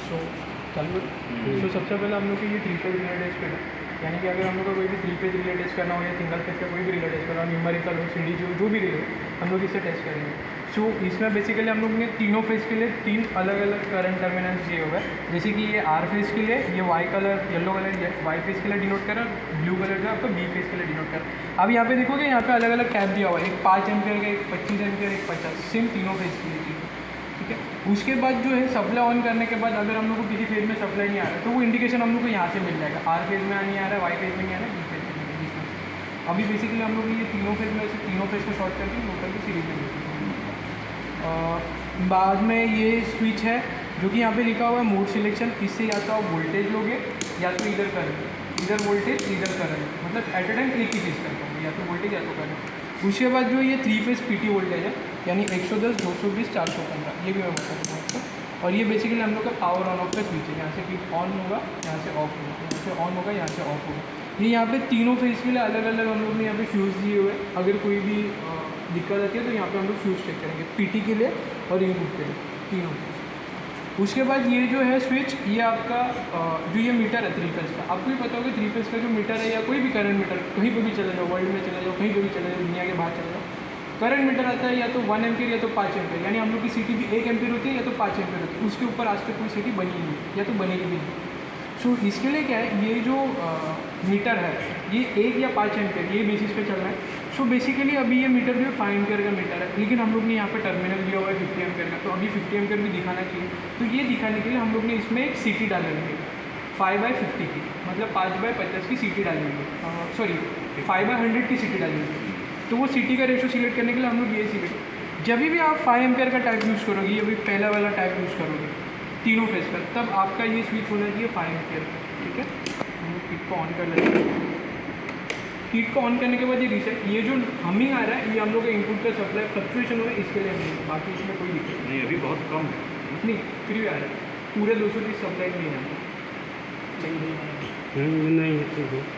सो चालू सो सबसे पहले हम लोग को ये 3 फेज रिले टेस्ट करना है। यानी कि अगर हम लोग को कोई भी 3 फेज रिले टेस्ट करना हो या सिंगल फेज का कोई भी रिले टेस्ट करना हो, न्यूमेरिकल हो, सीडी जो भी रिले हम लोग इसे टेस्ट करेंगे। सो इसमें बेसिकली हम लोग ने तीनों फेज के लिए 3 अलग अलग करंट टर्मिनल्स दिए हुए हैं। जैसे कि ये आर फेज के लिए ये Y colour yellow colour Y phase के लिए डिनोट कर रहा है, ब्लू कलर जो है आपका बी फेज के लिए डिनोट कर रहा है। अब यहाँ पे देखोगे यहाँ पे अलग अलग कैप दिया हुआ है, एक 5 एम्पियर का, एक 25 एम्पियर, एक 50, सेम तीनों फेज के लिए चीज़। ठीक है, उसके बाद जो है सप्लाई ऑन करने के बाद अगर हम लोग को किसी फेज में सप्लाई नहीं आ रहा है तो वो इंडिकेशन हम लोग को यहाँ से मिल जाएगा। आर फेज में नहीं आ रहा है, वाई फेज में नहीं आ रहा है, बी फेज में नहीं आ रहा है। अभी बेसिकली हम लोग ये तीनों फेज में से तीनों फेज को शॉर्ट करके लोकल की सीरीज में लेते हैं। बाद में ये स्विच है जो कि यहाँ पे लिखा हुआ है मोड सिलेक्शन। इससे या तो आप वोल्टेज लोगे या तो इधर करंट, इधर वोल्टेज इधर करंट, मतलब एट ए टाइम एक ही चीज़ करता है, या तो वोल्टेज या तो करंट। उसके बाद जो ये 3 फेज पीटी वोल्टेज है, यानी 110, 220, 415, ये भी मैं बता दूँगा आपको। और ये बेसिकली हम लोग का पावर ऑन ऑफ का स्विच है। यहाँ से कि ऑन होगा, यहाँ से ऑफ होगा, यहाँ से ऑन होगा, यहाँ से ऑफ होगा। ये यहाँ पे तीनों फेज के लिए अलग अलग हम लोग ने यहाँ पे फ्यूज़ दिए हुए हैं। अगर कोई भी दिक्कत आती है तो यहाँ पे हम लोग फ्यूज़ चेक करेंगे, पीटी के लिए और इनपुट के लिए, तीनों। उसके बाद ये जो है स्विच, ये आपका जो ये मीटर है 3 फेज का, आपको ही पता होगा 3 फेज का जो मीटर है या कोई भी करंट मीटर, कहीं पर भी चले जाओ, वर्ल्ड में चले जाओ, कहीं पर भी चले जाओ, दुनिया के बाहर चले जाओ, करंट मीटर आता है या तो 1 एम्पियर या तो 5 एम्पियर। यानी हम लोग की सिटी भी 1 एम्पियर होती है या तो 5 एम्पियर होती है। उसके ऊपर आज तक कोई सिटी बनी नहीं है या तो बनेगी भी नहीं। सो इसके लिए क्या है, ये जो मीटर है ये 1 या 5 एम्पियर ये बेसिस पे चल रहा है। सो बेसिकली अभी ये मीटर जो है 5 एम्पियर का मीटर है, लेकिन हम लोग ने यहाँ पे टर्मिनल दिया हुआ है 50 एम्पियर का, तो अभी 50 एम्पियर भी दिखाना चाहिए। तो ये दिखाने के लिए हम लोग ने इसमें एक सीटी डालेंगे 5/50 की, मतलब 5/50 की सीटी डालेंगे, सॉरी 5/100 की सीटी डालेंगे। तो वो सीटी का रेशो सिलेक्ट करने के लिए हम लोग ये सिलेक्ट, जब भी आप 5 एम्पियर का टाइप यूज़ करोगे, ये भी पहला वाला टाइप यूज़ करोगे तीनों फेज पर, तब आपका ये स्विच होना चाहिए 5 एम्पियर का। ठीक है, हम लोग किट को ऑन कर लेते हैं। किट को ऑन करने के बाद ये रीसेट, ये जो हमिंग आ रहा है ये हम लोग का इनपुट का सप्लाई फ्लक्चुएशन हो रहा है, इसके लिए हमिंग, बाकी इसमें कोई दिक्कत नहीं, अभी बहुत कम है। नहीं, फिर भी आ रहा है, पूरे 230 सप्लाई नहीं है नहीं।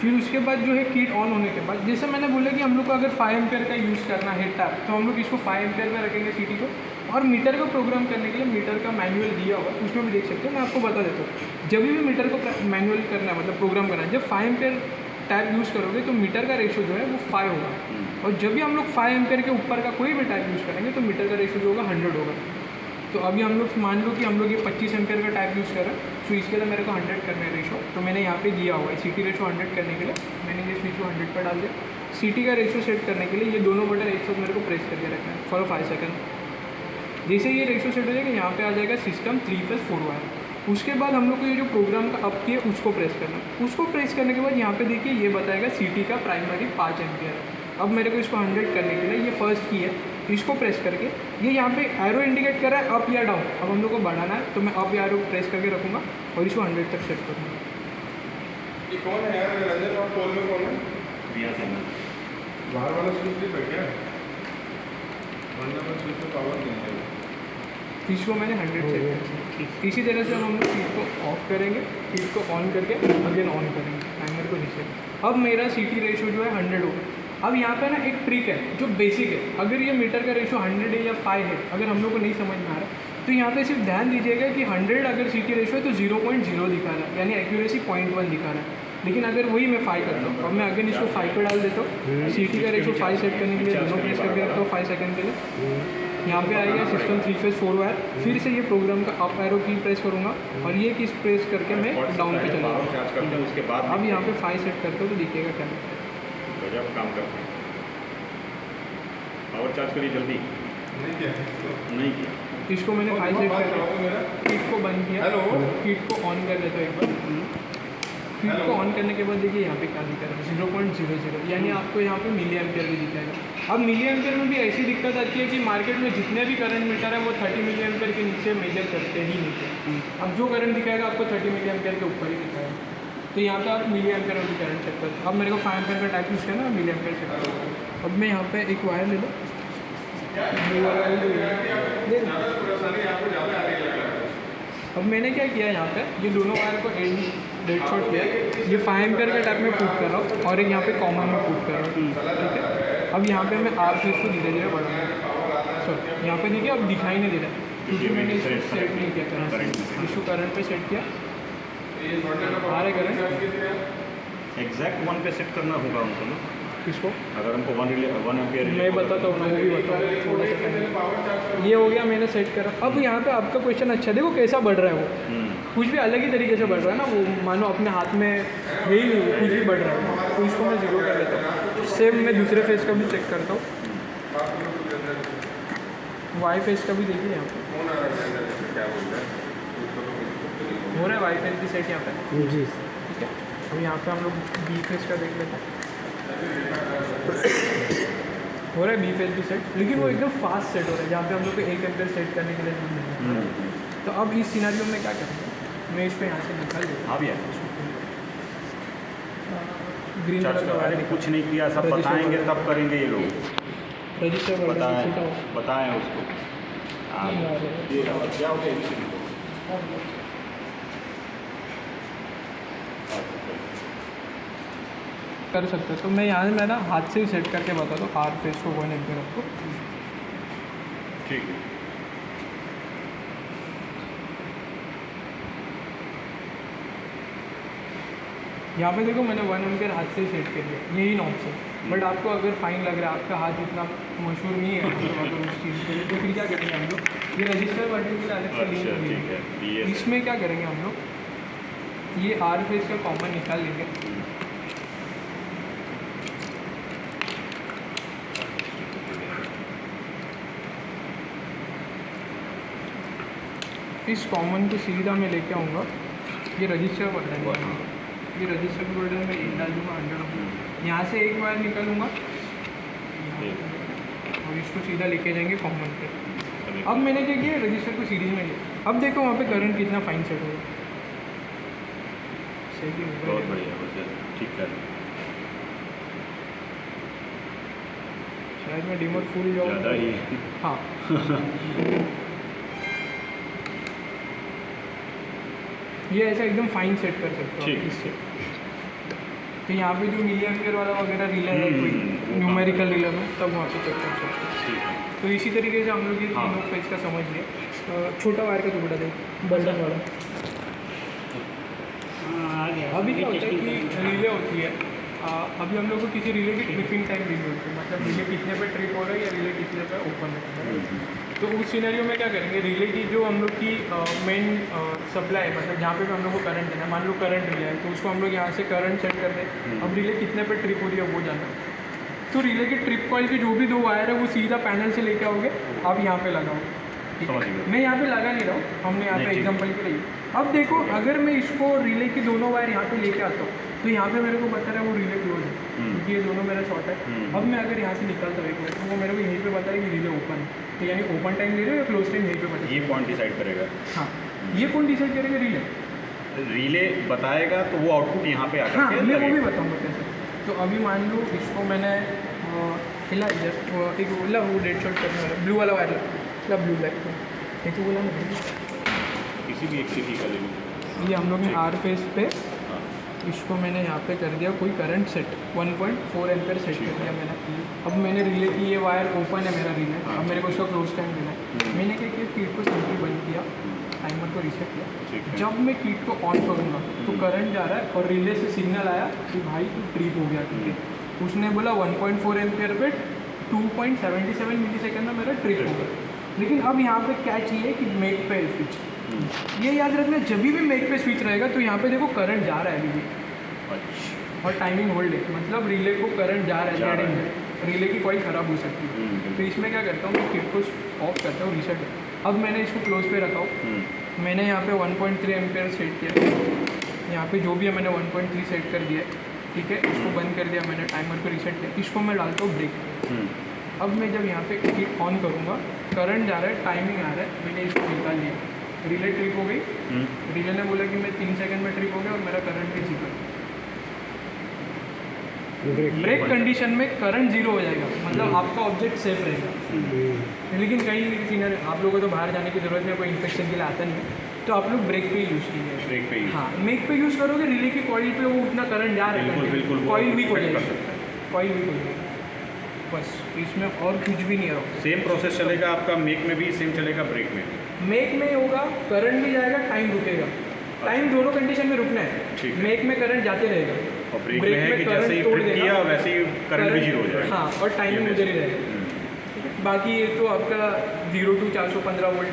फिर उसके बाद जो है किट ऑन होने के बाद, जैसे मैंने बोला कि हम लोग को अगर 5 एम्पियर का यूज़ करना है टैप, तो हम लोग इसको 5 एम्पियर में रखेंगे सीटी को। और मीटर को प्रोग्राम करने के लिए मीटर का मैनुअल दिया हुआ है, उसमें भी देख सकते हो, मैं आपको बता देता हूँ। जब भी मीटर को मैनुअल करना है, मतलब प्रोग्राम करना है, जब 5 एम्पियर टैप यूज़ करोगे तो मीटर का रेशो जो है वो 5 होगा। और जब भी हम लोग 5 एम्पियर के ऊपर का कोई भी टैप यूज़ करेंगे तो मीटर का रेशो जो होगा 100 होगा। तो अभी हम लोग मान लो कि हम लोग ये 25 एम्पियर का टैप यूज़ कर रहे हैं, तो इसके लिए मेरे को 100 करना है रेशो, तो मैंने यहाँ पे दिया हुआ है सीटी रेशो 100 करने के लिए मैंने ये स्विच को 100 पर डाल दिया। सीटी का रेशो सेट करने के लिए ये दोनों बटन एक साथ मेरे को प्रेस करके रखना है फॉर 5 सेकंड। जैसे ये रेशो सेट हो जाएगा, यहाँ पे आ जाएगा सिस्टम 3 फेज 4 वायर। उसके बाद हम लोग को ये जो प्रोग्राम का अप किया उसको प्रेस करना है। उसको प्रेस करने के बाद यहाँ पे देखिए ये बताएगा सीटी का प्राइमरी 5 एम्पियर। अब मेरे को इसको 100 करने के लिए ये फर्स्ट की है, इसको प्रेस करके ये यहाँ पे एरो इंडिकेट कर रहा है अप या डाउन। अब हम लोग को बढ़ाना है तो मैं अप या एरो प्रेस करके रखूँगा और इसको 100 तक सेट करूँगा। ये कौन है यार रंजन, और पोल में कौन है? रिया से बाहर वाला स्विच भी है क्या? अंदर वाला स्विच तो पावर नहीं है। इसको मैंने 100 सेट किया। इसी तरह से हम लोग हीट को ऑफ करेंगे, हीट को ऑन करके अगेन ऑन करेंगे, टाइमर को रीसेट। अब मेरा सीटी रेशो जो है 100 होगा। अब यहाँ पे ना एक ट्रिक है जो बेसिक है, अगर ये मीटर का रेशो 100 है या 5 है, अगर हम लोग को नहीं समझ में आ रहा तो यहाँ पे सिर्फ ध्यान दीजिएगा कि 100 अगर सीटी रेशो है तो 0.0 दिखा रहा है, यानी एक्यूरेसी 0.1 दिखा रहा है। लेकिन अगर वही मैं 5 करता हूँ, अब मैं अगेन इसको 5 पर डाल देता हूँ, सीटी का रेशो 5 सेट करने के लिए दोनों प्रेस करके रखता हूँ 5 सेकंड के लिए। यहाँ पे आएगा सिस्टम 3 फेज 4 वायर, फिर से ये प्रोग्राम का अप एरो की प्रेस करूँगा और ये किस प्रेस करके मैं डाउन पे चला। उसके बाद अब यहाँ पे 5 सेट करते हो तो दिखेगा क्या गजब काम करते हैं। पावर चार्ज करिए जल्दी। नहीं किया नहीं किया। इसको मैंने 5 सेट कर किट को बंद किया, किट को ऑन कर लेता हूँ एक बार। किट को ऑन करने के बाद देखिए यहाँ पे क्या दिखा रहा है 0.00, यानी आपको यहाँ पे मिली एम्पियर भी दिखाएगा। अब मिली एम्पियर में भी ऐसी दिक्कत आती है कि मार्केट में जितने भी करंट मीटर है वो 30 मिली एम्पियर के नीचे मेजर करते ही नहीं। अब जो करंट दिखाएगा आपको 30 मिली एम्पियर के ऊपर ही दिखाएगा। तो यहाँ पे आप मिली एम्पियर में भी करंट चेक करते हो। अब मेरे को 5 एम्पियर का टाइप यूज़ करना है, मिली एम्पियर चेक करूँगा। अब मैं यहाँ पे एक वायर ले लूँ, अब मैंने क्या किया यहाँ पे, ये दोनों वायर को डेड शॉट किया, ये 5 एम्पियर के टाइप में पुट कर रहा हूँ और एक यहाँ पे कॉमन में पुट कर रहा हूँ। ठीक है, अब यहाँ पे मैं आर फेस को धीरे धीरे बढ़ाऊँगा। सर यहाँ पे देखिए अब दिखाई नहीं दे रहा है क्योंकि मैंने इसको सेट नहीं किया था, इशू करंट पे सेट किया, ये छोड़ने का आ रहे करंट एग्जैक्ट 1 पे सेट करना होगा हमको ना, किसको अगर हमको 1 एम्पियर मैं बताता हूँ ना, वो भी बताऊँ थोड़ा सा टाइम। ये हो गया, मैंने सेट करा। अब यहाँ पे आपका क्वेश्चन अच्छा, देखो कैसा बढ़ रहा है वो, कुछ भी अलग ही तरीके से बढ़ रहा है ना वो, मानो अपने हाथ में है ही नहीं, कुछ भी बढ़ रहा है। तो इसको मैं जीरो कर लेता हूँ। सेम मैं दूसरे फेस का भी चेक करता हूँ, वाई फेस का भी देखिए यहाँ पे फोन आ रहा है क्या बोलते हैं हो रहा है वाई फेस भी सेट यहाँ पे, जी ठीक है। अब यहाँ पे हम लोग बी फेस का देख लेते हैं, हो रहा है बी फेस भी सेट, लेकिन वो एकदम फास्ट सेट हो रहा है, जहाँ पे हम लोग को 1 एम्पियर सेट करने के लिए नहीं मिल रहा है। तो अब इस सिनारियो में क्या करेंगे, मैं इसको यहाँ से निकाल दूँगा, हाँ भैया, ग्रीन कलर का वायर अरे कुछ नहीं किया, सब बताएंगे तब करेंगे ये लोग, रजिस्टर बताएं उसको। हाँ, ये क्या हो गया इससे भी तो। कर सकते हो। तो मैं यहाँ से मैं ना हाथ से ही सेट करके बता दूँ आर फेस को 1 एम्पियर आपको। ठीक है, यहाँ पे देखो मैंने 1 एम्पियर हाथ से ही सेट कर दिया, यही नॉब्स है। बट आपको अगर फाइन लग रहा है, आपका हाथ इतना मशहूर नहीं है मतलब अगर उस चीज़ के लिए, तो फिर क्या करेंगे हम लोग, ये रजिस्टर बटन के लिए अलग से अच्छा लिंक ठीक देंगे। है, ये इसमें क्या करेंगे हम लोग, ये आर फेस का कॉमन निकाल लेंगे, इस कॉमन को सीधा मैं लेके आऊँगा, ये रजिस्टर बटन है, ये रजिस्टर बटन में एक डाल दूँगा 100 यहाँ से एक वायर निकालूँगा और इसको सीधा लेके जाएंगे कॉमन पे। अब मैंने क्या किया, रजिस्टर को सीरीज में लिया, अब देखो वहाँ पे करंट कितना फाइन सेट होगा, सही बहुत होगा। बढ़िया, बस ठीक कर शायद मैं डिमोट फुल ज़्यादा जाऊँ, ही हाँ ये ऐसा एकदम फाइन सेट कर सकते हो ठीक। आप इससे। तो यहाँ पे जो मिली एम्पियर वाला वगैरह रिले है कोई वो न्यूमेरिकल रिले में, तब वहाँ पे चेक कर सकते हो। ठीक है। तो इसी तरीके से हम लोग ये हाँ। तीनों फेज का समझ लिए। छोटा वायर का टुकड़ा दे, बल्टन वाला। अभी क्या होता है कि रिले होती है, अभी हम लोग को किसी रिले की ट्रिपिंग टाइम रिले होती है, मतलब रिले कितने पे ट्रिप हो रहा है या रिले कितने पे ओपन है। तो उस सिनेरियो में क्या करेंगे, रिले की जो हम लोग की मेन सप्लाई है, मतलब जहाँ पे भी हम लोग को करंट देना है, मान लो करंट रिले है, तो उसको हम लोग यहाँ से करंट सेट कर दें। अब रिले कितने पे ट्रिप हो रही है वो जानना है। तो रिले के ट्रिप कॉइल के जो भी 2 वायर है वो सीधा पैनल से लेके आओगे, आप यहाँ पे लगाओगे। ठीक समझ है, गया। मैं यहाँ पे लगा नहीं रहा हूँ, हमने यहाँ पे नहीं, ठीक है। एग्जाम्पल के लिए। अब देखो अगर मैं इसको रिले की दोनों वायर यहाँ पे लेके आता हूँ, तो यहाँ पे मेरे को बता रहा है वो रिले क्लोज है, क्योंकि ये दोनों मेरा शॉर्ट है। अब मैं अगर यहाँ से निकालता हूँ एक बार, तो वो मेरे को यहीं पे बता रहा है कि रिले ओपन है, तो यानी ओपन टाइम ले रहे हो या क्लोज टाइम यहीं पे बता। ये पॉइंट डिसाइड करेगा, हाँ, ये कौन डिसाइड करेगा, रिले। रिले बताएगा तो वो आउटपुट यहाँ पे आकर हाँ, के मैं वो भी लगेगा। बताऊँगा कैसे। तो अभी मान लो इसको मैंने हिला दिया, एक बोला वो डेड शॉट करने वाला ब्लू वाला वायर लगा, ब्लू ब्लैक में एक तो बोला ना, किसी भी एक सिटी का ले लो। ये हम लोग ने आर फेस पे हाँ, इसको मैंने यहाँ पे कर दिया कोई करंट सेट 1.4 एम्पियर सेट कर दिया मैंने। अब मैंने रिले की ये वायर ओपन है मेरा रिले, अब मेरे को उसका क्लोज टाइम देना है। मैंने क्या किया, कीट को सिंपली बंद किया, टाइमर को रीसेट ठीक किया। है। जब मैं कीट को ऑन करूँगा तो करंट जा रहा है और रिले से सिग्नल आया कि भाई तू ट्रिप हो गया, ठीक है। उसने बोला 1.4 एम्पियर पे 2.77 मिलीसेकंड में मेरा ट्रिप हो गया। लेकिन अब यहाँ पे क्या चाहिए कि मेक पे स्विच, ये याद रखना, जब भी मेक पे स्विच रहेगा तो यहाँ पे देखो करंट जा रहा है अभी भी, अच्छा, और टाइमिंग होल्ड है, मतलब रिले को करंट जा रहा जा है, रहा है। रिले की कॉइल ख़राब हो सकती है। तो इसमें क्या करता हूँ, मैं किट को ऑफ करता हूँ, रीसेट। अब मैंने इसको क्लोज पे रखा हूँ, मैंने यहाँ पे 1.3 एम्पियर सेट किया, यहाँ पे जो भी है मैंने 1.3 सेट कर दिया है, ठीक है। इसको बंद कर दिया मैंने, टाइमर को रीसेट किया, इसको मैं डालता हूँ ब्रेक। अब मैं जब यहाँ पे किट ऑन करूँगा, करंट जा रहा है, टाइमिंग आ रहा है, मैंने इसको निकाल लिया, रिले ट्रिप हो गई। रिले ने बोला कि मैं 3 सेकंड में ट्रिप हो गया और मेरा करंट भी 0 है। ब्रेक कंडीशन में करंट 0 हो जाएगा, मतलब आपका ऑब्जेक्ट सेफ रहेगा। लेकिन कई सीनियर आप लोगों को तो बाहर जाने की ज़रूरत नहीं, कोई इन्फेक्शन के लिए आता नहीं है, तो आप लोग ब्रेक पे यूज़ कीजिए। ब्रेक पे use। हाँ, मेक पे यूज़ करोगे, रिले की कॉइल पे वो उतना करंट जा रहा है, बिल्कुल, बिल्कुल, वो कॉइल वीक हो affect कर जाएगी, सकता है। कॉइल वीक हो जाएगी, बस इसमें और कुछ भी नहीं होगा। सेम प्रोसेस चलेगा आपका, मेक में भी सेम चलेगा, ब्रेक में भी। मेक में होगा, करंट भी जाएगा, टाइम रुकेगा, टाइम दोनों कंडीशन में रुकना है। ठीक है। मेक में करंट जाते रहेगा और ब्रेक में है कि current जैसे ही तोड़ ट्रिप देगा। किया वैसे ही करंट भी जीरो हो जाएगा। हाँ, और टाइमिंग ये उधर ही रहेगा। हम्म। बाकी ये तो आपका 0 to 415 वोल्ट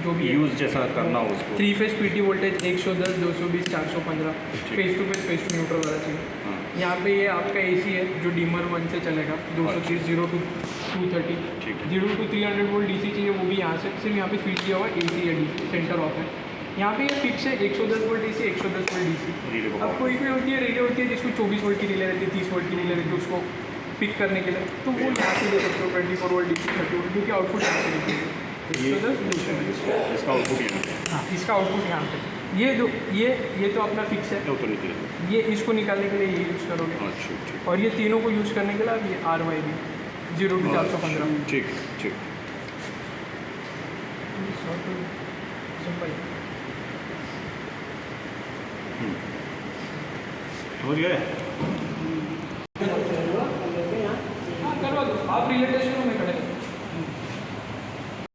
जो भी है, यूज़ जैसा करना हो उसको। 3 फेज पीटी वोल्टेज 110, 220, 415, ठीक। फेस टू न्यूट्रल वाला चाहिए। हाँ यहाँ पे ये आपका एसी है जो डीमर 1 से चलेगा 230, 0 to 230, ठीक है। 0 to 300 वोल्ट डीसी चाहिए, वो भी यहाँ से सिर्फ यहाँ पे स्विच किया हुआ एसी या डीसी, सेंटर ऑफ है। यहाँ पे ये फिक्स है 110 volt DC, 110 volt DC. Relay को अब power कोई होती है रिले होती है जिसको 24 वोल्ट की रिले रहती है, 30 वोल्ट की रिले रहती है, उसको पिक करने के लिए तो वो यहाँ से दे सकते हो 24 वोल्ट डीसी, 30 वोल्ट, क्योंकि आउटपुट यहाँ से निकलेगी। ये 110, 220। इसका आउटपुट यहाँ पे हाँ, इसका आउटपुट यहाँ पे। ये तो अपना फिक्स है। है, तो निकले। ये इसको निकालने के लिए ये यूज़ करोगे, अच्छा ठीक और ये तीनों को यूज़ करने के लिए अब ये RY भी 0 to 415। ठीक ठीक। सिंपल। समझ गए? हाँ, करवा दो आप, रिलेटेशन